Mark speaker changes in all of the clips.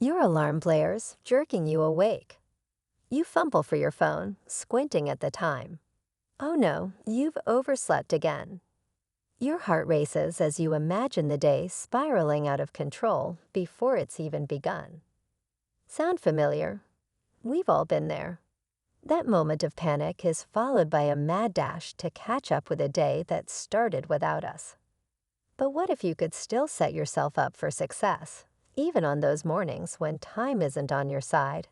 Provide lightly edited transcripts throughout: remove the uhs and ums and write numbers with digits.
Speaker 1: Your alarm blares, jerking you awake. You fumble for your phone, squinting at the time. Oh no, you've overslept again. Your heart races as you imagine the day spiraling out of control before it's even begun. Sound familiar? We've all been there. That moment of panic is followed by a mad dash to catch up with a day that started without us. But what if you could still set yourself up for success, even on those mornings when time isn't on your side?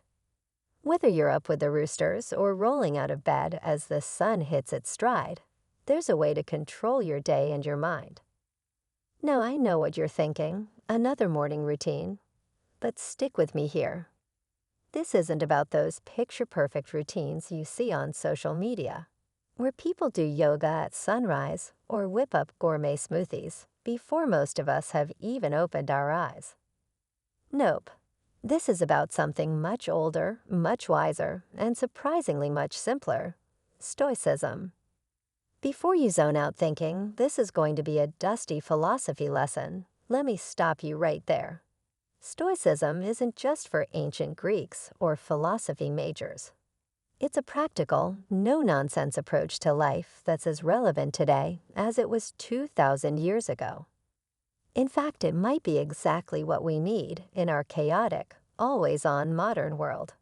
Speaker 1: Whether you're up with the roosters or rolling out of bed as the sun hits its stride, there's a way to control your day and your mind. Now I know what you're thinking, another morning routine. But stick with me here. This isn't about those picture-perfect routines you see on social media, where people do yoga at sunrise or whip up gourmet smoothies before most of us have even opened our eyes. Nope. This is about something much older, much wiser, and surprisingly much simpler: Stoicism. Before you zone out thinking this is going to be a dusty philosophy lesson, let me stop you right there. Stoicism isn't just for ancient Greeks or philosophy majors. It's a practical, no-nonsense approach to life that's as relevant today as it was 2,000 years ago. In fact, it might be exactly what we need in our chaotic, always-on modern world.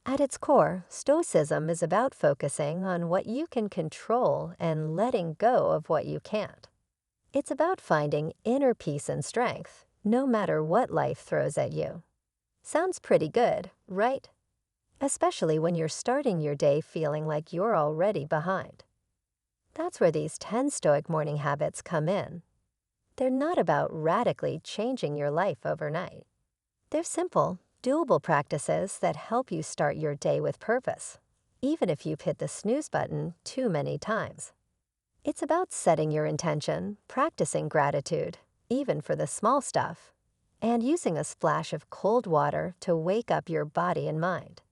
Speaker 1: At its core, Stoicism is about focusing on what you can control and letting go of what you can't. It's about finding inner peace and strength, no matter what life throws at you. Sounds pretty good, right? Especially when you're starting your day feeling like you're already behind. That's where these 10 Stoic morning habits come in. They're not about radically changing your life overnight. They're simple, doable practices that help you start your day with purpose, even if you've hit the snooze button too many times. It's about setting your intention, practicing gratitude, even for the small stuff, and using a splash of cold water to wake up your body and mind.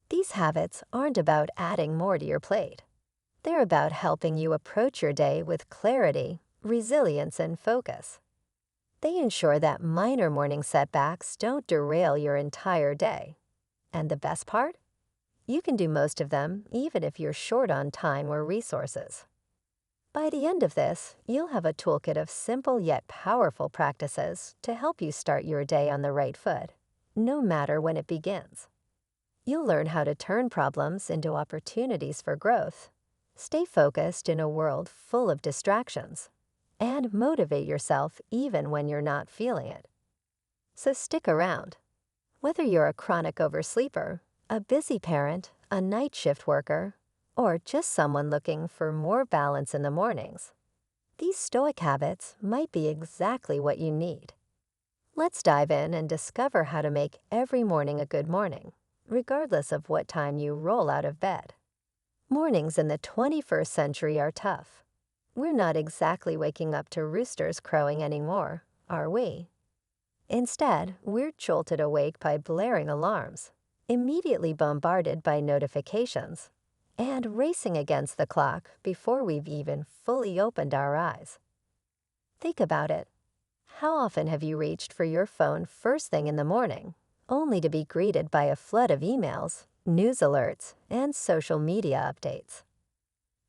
Speaker 1: These habits aren't about adding more to your plate. They're about helping you approach your day with clarity, resilience, and focus. They ensure that minor morning setbacks don't derail your entire day. And the best part? You can do most of them even if you're short on time or resources. By the end of this, you'll have a toolkit of simple yet powerful practices to help you start your day on the right foot, no matter when it begins. You'll learn how to turn problems into opportunities for growth, stay focused in a world full of distractions, and motivate yourself even when you're not feeling it. So stick around. Whether you're a chronic oversleeper, a busy parent, a night shift worker, or just someone looking for more balance in the mornings, these Stoic habits might be exactly what you need. Let's dive in and discover how to make every morning a good morning, regardless of what time you roll out of bed. Mornings in the 21st century are tough. We're not exactly waking up to roosters crowing anymore, are we? Instead, we're jolted awake by blaring alarms, immediately bombarded by notifications, and racing against the clock before we've even fully opened our eyes. Think about it. How often have you reached for your phone first thing in the morning, only to be greeted by a flood of emails, news alerts, and social media updates?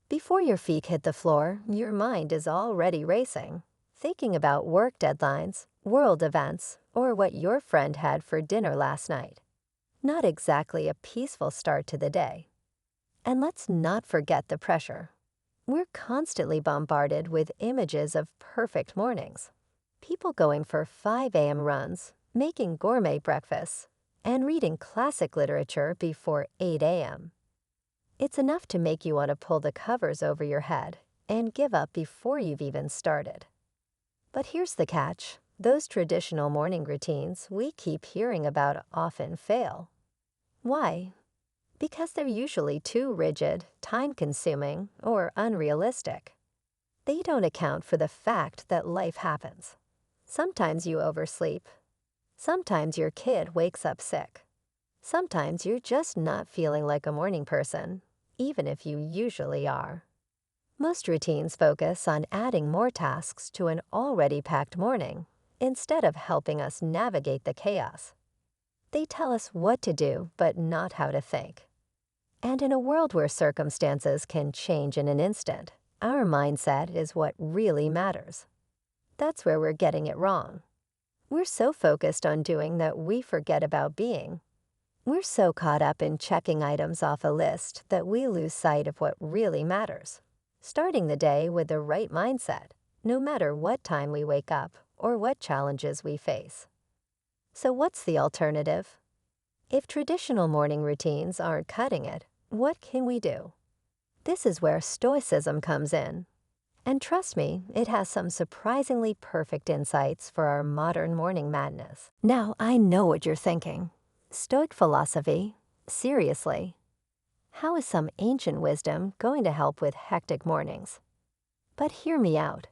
Speaker 1: Before your feet hit the floor, your mind is already racing, thinking about work deadlines, world events, or what your friend had for dinner last night. Not exactly a peaceful start to the day. And let's not forget the pressure. We're constantly bombarded with images of perfect mornings. People going for 5 a.m. runs, making gourmet breakfasts, and reading classic literature before 8 a.m. It's enough to make you want to pull the covers over your head and give up before you've even started. But here's the catch. Those traditional morning routines we keep hearing about often fail. Why? Because they're usually too rigid, time-consuming, or unrealistic. They don't account for the fact that life happens. Sometimes you oversleep. Sometimes your kid wakes up sick. Sometimes you're just not feeling like a morning person, even if you usually are. Most routines focus on adding more tasks to an already packed morning instead of helping us navigate the chaos. They tell us what to do, but not how to think. And in a world where circumstances can change in an instant, our mindset is what really matters. That's where we're getting it wrong. We're so focused on doing that we forget about being. We're so caught up in checking items off a list that we lose sight of what really matters. Starting the day with the right mindset, no matter what time we wake up or what challenges we face. So what's the alternative? If traditional morning routines aren't cutting it, what can we do? This is where Stoicism comes in. And trust me, it has some surprisingly perfect insights for our modern morning madness. Now, I know what you're thinking. Stoic philosophy? Seriously? How is some ancient wisdom going to help with hectic mornings? But hear me out.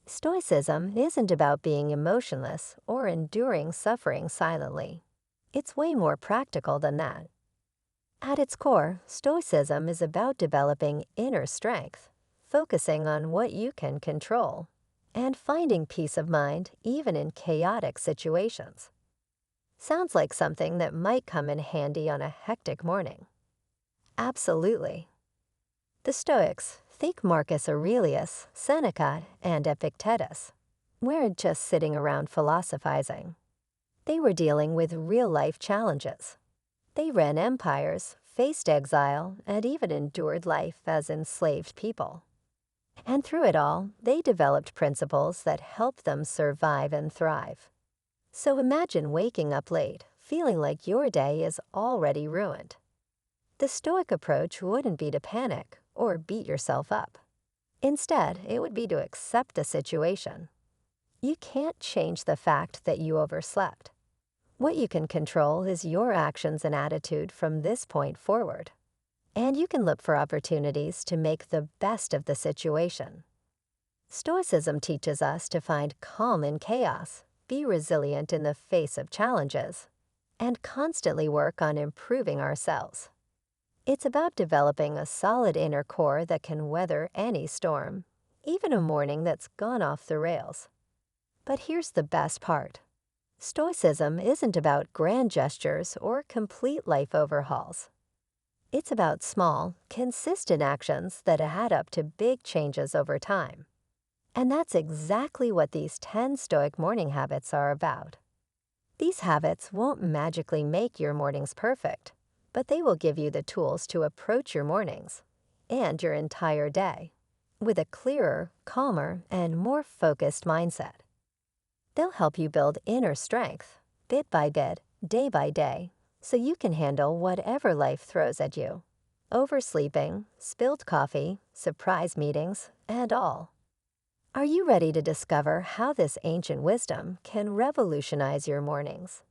Speaker 1: Stoicism isn't about being emotionless or enduring suffering silently. It's way more practical than that. At its core, Stoicism is about developing inner strength, focusing on what you can control, and finding peace of mind even in chaotic situations. Sounds like something that might come in handy on a hectic morning. Absolutely. The Stoics, think Marcus Aurelius, Seneca, and Epictetus, weren't just sitting around philosophizing. They were dealing with real-life challenges. They ran empires, faced exile, and even endured life as enslaved people. And through it all, they developed principles that helped them survive and thrive. So imagine waking up late, feeling like your day is already ruined. The Stoic approach wouldn't be to panic or beat yourself up. Instead, it would be to accept the situation. You can't change the fact that you overslept. What you can control is your actions and attitude from this point forward. And you can look for opportunities to make the best of the situation. Stoicism teaches us to find calm in chaos, be resilient in the face of challenges, and constantly work on improving ourselves. It's about developing a solid inner core that can weather any storm, even a morning that's gone off the rails. But here's the best part. Stoicism isn't about grand gestures or complete life overhauls. It's about small, consistent actions that add up to big changes over time. And that's exactly what these 10 Stoic morning habits are about. These habits won't magically make your mornings perfect, but they will give you the tools to approach your mornings and your entire day with a clearer, calmer, and more focused mindset. They'll help you build inner strength, bit by bit, day by day, so you can handle whatever life throws at you. Oversleeping, spilled coffee, surprise meetings, and all. Are you ready to discover how this ancient wisdom can revolutionize your mornings?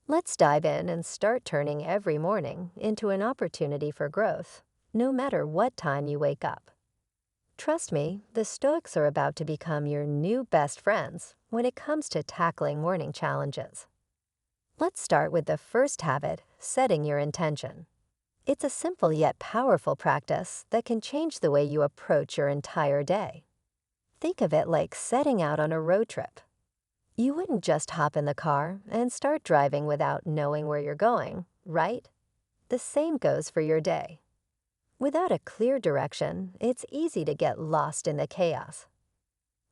Speaker 1: Let's dive in and start turning every morning into an opportunity for growth, no matter what time you wake up. Trust me, the Stoics are about to become your new best friends when it comes to tackling morning challenges. Let's start with the first habit, setting your intention. It's a simple yet powerful practice that can change the way you approach your entire day. Think of it like setting out on a road trip. You wouldn't just hop in the car and start driving without knowing where you're going, right? The same goes for your day. Without a clear direction, it's easy to get lost in the chaos.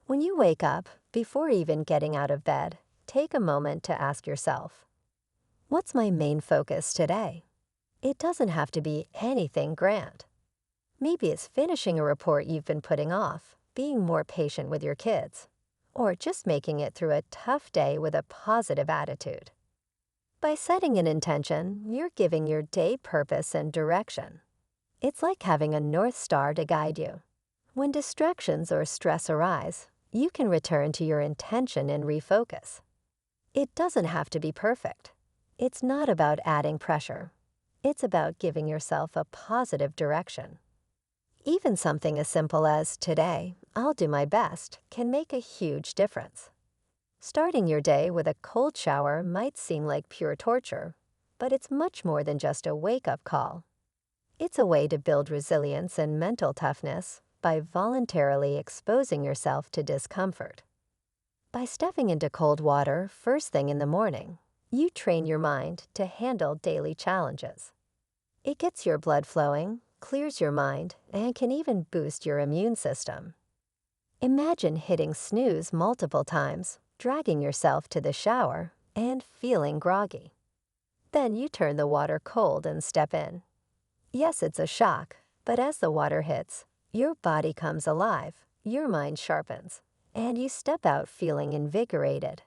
Speaker 1: When you wake up, before even getting out of bed, take a moment to ask yourself, what's my main focus today? It doesn't have to be anything grand. Maybe it's finishing a report you've been putting off, being more patient with your kids, or just making it through a tough day with a positive attitude. By setting an intention, you're giving your day purpose and direction. It's like having a North Star to guide you. When distractions or stress arise, you can return to your intention and refocus. It doesn't have to be perfect. It's not about adding pressure. It's about giving yourself a positive direction. Even something as simple as, today, I'll do my best, can make a huge difference. Starting your day with a cold shower might seem like pure torture, but it's much more than just a wake-up call. It's a way to build resilience and mental toughness by voluntarily exposing yourself to discomfort. By stepping into cold water first thing in the morning, you train your mind to handle daily challenges. It gets your blood flowing, clears your mind, and can even boost your immune system. Imagine hitting snooze multiple times, dragging yourself to the shower, and feeling groggy. Then you turn the water cold and step in. Yes, it's a shock, but as the water hits, your body comes alive, your mind sharpens, and you step out feeling invigorated.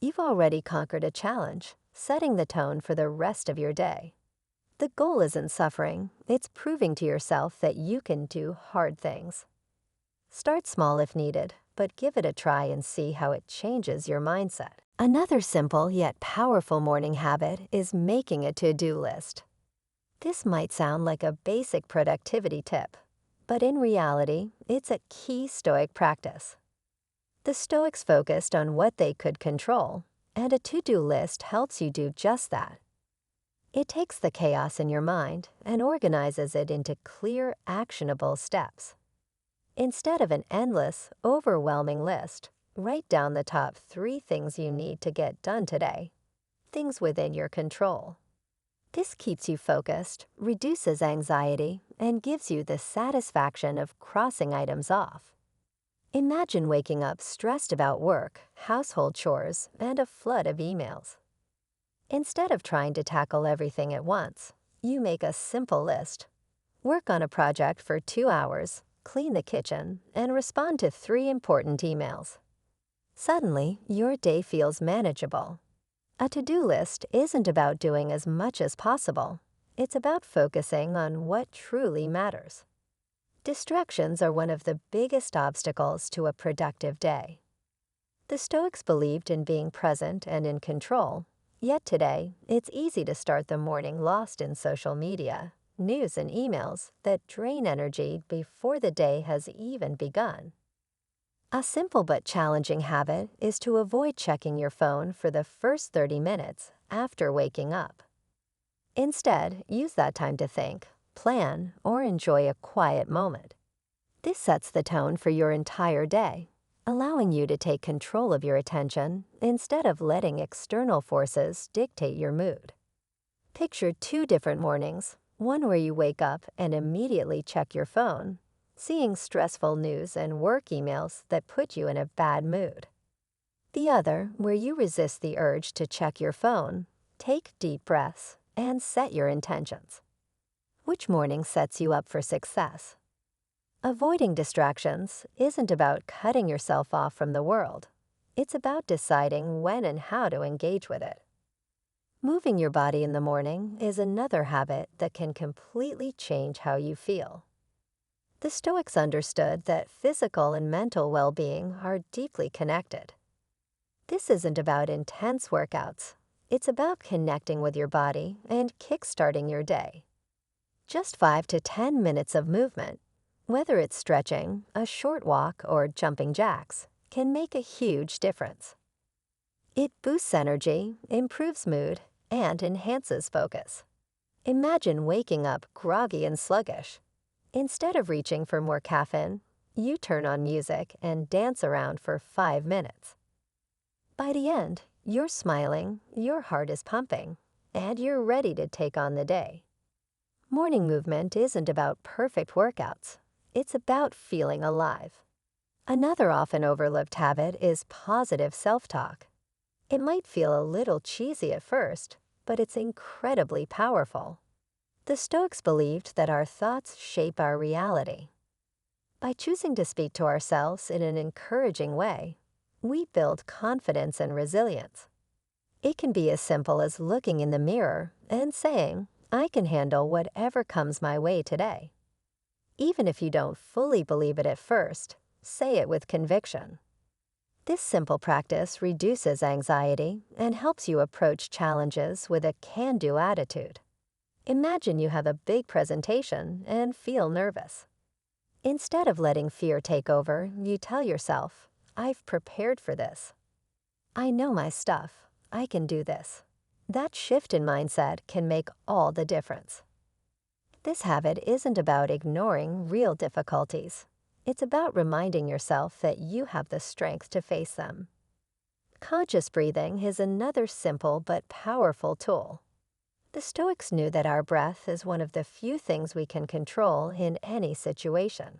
Speaker 1: You've already conquered a challenge, setting the tone for the rest of your day. The goal isn't suffering, it's proving to yourself that you can do hard things. Start small if needed, but give it a try and see how it changes your mindset. Another simple yet powerful morning habit is making a to-do list. This might sound like a basic productivity tip, but in reality, it's a key Stoic practice. The Stoics focused on what they could control, and a to-do list helps you do just that. It takes the chaos in your mind and organizes it into clear, actionable steps. Instead of an endless, overwhelming list, write down the top 3 things you need to get done today, things within your control. This keeps you focused, reduces anxiety, and gives you the satisfaction of crossing items off. Imagine waking up stressed about work, household chores, and a flood of emails. Instead of trying to tackle everything at once, you make a simple list. Work on a project for 2 hours, clean the kitchen, and respond to 3 important emails. Suddenly, your day feels manageable. A to-do list isn't about doing as much as possible. It's about focusing on what truly matters. Distractions are one of the biggest obstacles to a productive day. The Stoics believed in being present and in control, yet today, it's easy to start the morning lost in social media, news and emails that drain energy before the day has even begun. A simple but challenging habit is to avoid checking your phone for the first 30 minutes after waking up. Instead, use that time to think, plan, or enjoy a quiet moment. This sets the tone for your entire day, allowing you to take control of your attention instead of letting external forces dictate your mood. Picture 2 different mornings, one where you wake up and immediately check your phone, seeing stressful news and work emails that put you in a bad mood. The other where you resist the urge to check your phone, take deep breaths, and set your intentions. Which morning sets you up for success? Avoiding distractions isn't about cutting yourself off from the world. It's about deciding when and how to engage with it. Moving your body in the morning is another habit that can completely change how you feel. The Stoics understood that physical and mental well-being are deeply connected. This isn't about intense workouts. It's about connecting with your body and kickstarting your day. Just 5 to 10 minutes of movement, whether it's stretching, a short walk, or jumping jacks, can make a huge difference. It boosts energy, improves mood, and enhances focus. Imagine waking up groggy and sluggish. Instead of reaching for more caffeine, you turn on music and dance around for 5 minutes. By the end, you're smiling, your heart is pumping, and you're ready to take on the day. Morning movement isn't about perfect workouts. It's about feeling alive. Another often overlooked habit is positive self-talk. It might feel a little cheesy at first, but it's incredibly powerful. The Stoics believed that our thoughts shape our reality. By choosing to speak to ourselves in an encouraging way, we build confidence and resilience. It can be as simple as looking in the mirror and saying, "I can handle whatever comes my way today." Even if you don't fully believe it at first, say it with conviction. This simple practice reduces anxiety and helps you approach challenges with a can-do attitude. Imagine you have a big presentation and feel nervous. Instead of letting fear take over, you tell yourself, "I've prepared for this. I know my stuff. I can do this." That shift in mindset can make all the difference. This habit isn't about ignoring real difficulties. It's about reminding yourself that you have the strength to face them. Conscious breathing is another simple but powerful tool. The Stoics knew that our breath is one of the few things we can control in any situation.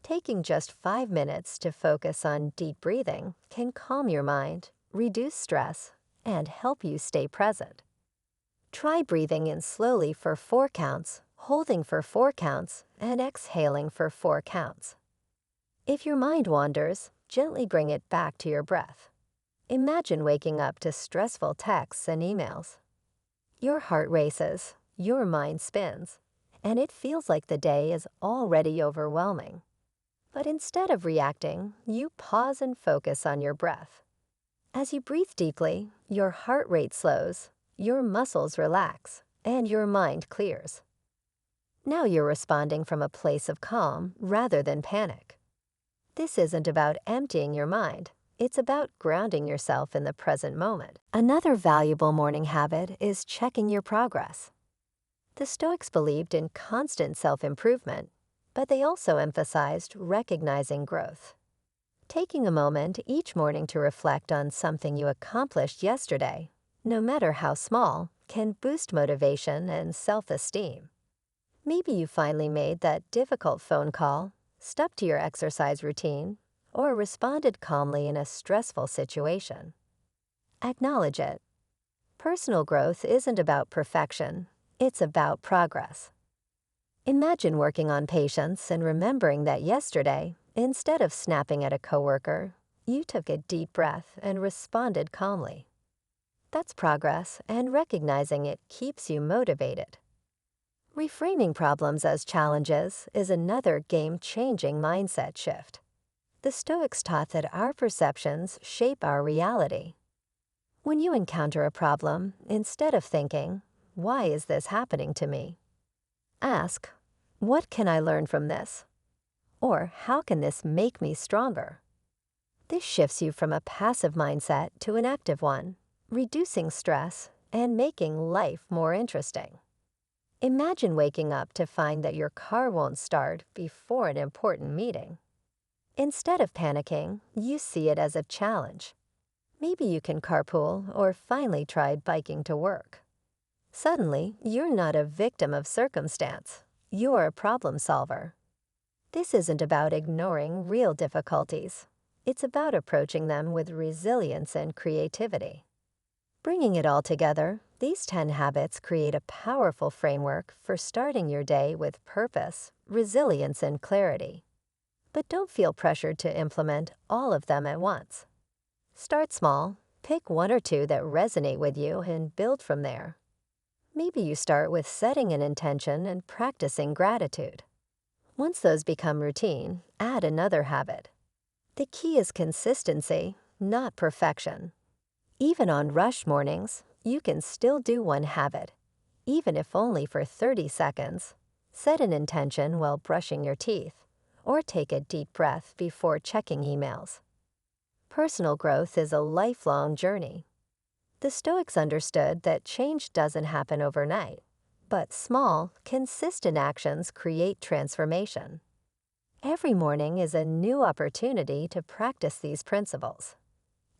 Speaker 1: Taking just 5 minutes to focus on deep breathing can calm your mind, reduce stress, and help you stay present. Try breathing in slowly for 4 counts, holding for 4 counts, and exhaling for 4 counts. If your mind wanders, gently bring it back to your breath. Imagine waking up to stressful texts and emails. Your heart races, your mind spins, and it feels like the day is already overwhelming. But instead of reacting, you pause and focus on your breath. As you breathe deeply, your heart rate slows, your muscles relax, and your mind clears. Now you're responding from a place of calm rather than panic. This isn't about emptying your mind. It's about grounding yourself in the present moment. Another valuable morning habit is checking your progress. The Stoics believed in constant self-improvement, but they also emphasized recognizing growth. Taking a moment each morning to reflect on something you accomplished yesterday, no matter how small, can boost motivation and self-esteem. Maybe you finally made that difficult phone call, stuck to your exercise routine, or responded calmly in a stressful situation. Acknowledge it. Personal growth isn't about perfection, it's about progress. Imagine working on patience and remembering that yesterday, instead of snapping at a coworker, you took a deep breath and responded calmly. That's progress, and recognizing it keeps you motivated. Reframing problems as challenges is another game-changing mindset shift. The Stoics taught that our perceptions shape our reality. When you encounter a problem, instead of thinking, "Why is this happening to me?" ask, "What can I learn from this?" Or, "How can this make me stronger?" This shifts you from a passive mindset to an active one, reducing stress and making life more interesting. Imagine waking up to find that your car won't start before an important meeting. Instead of panicking, you see it as a challenge. Maybe you can carpool or finally try biking to work. Suddenly, you're not a victim of circumstance. You're a problem solver. This isn't about ignoring real difficulties. It's about approaching them with resilience and creativity. Bringing it all together, these 10 habits create a powerful framework for starting your day with purpose, resilience, and clarity. But don't feel pressured to implement all of them at once. Start small, pick 1 or 2 that resonate with you, and build from there. Maybe you start with setting an intention and practicing gratitude. Once those become routine, add another habit. The key is consistency, not perfection. Even on rush mornings, you can still do one habit, even if only for 30 seconds. Set an intention while brushing your teeth, or take a deep breath before checking emails. Personal growth is a lifelong journey. The Stoics understood that change doesn't happen overnight, but small, consistent actions create transformation. Every morning is a new opportunity to practice these principles.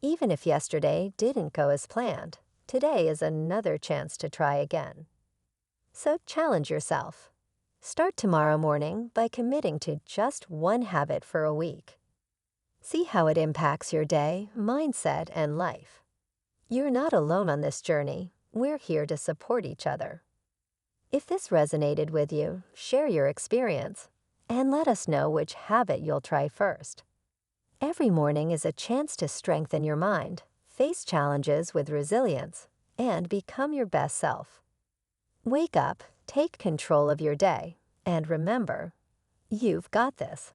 Speaker 1: Even if yesterday didn't go as planned, today is another chance to try again. So challenge yourself. Start tomorrow morning by committing to just one habit for a week. See how it impacts your day, mindset, and life. You're not alone on this journey. We're here to support each other. If this resonated with you, share your experience and let us know which habit you'll try first. Every morning is a chance to strengthen your mind, face challenges with resilience, and become your best self. Wake up, take control of your day, and remember, you've got this.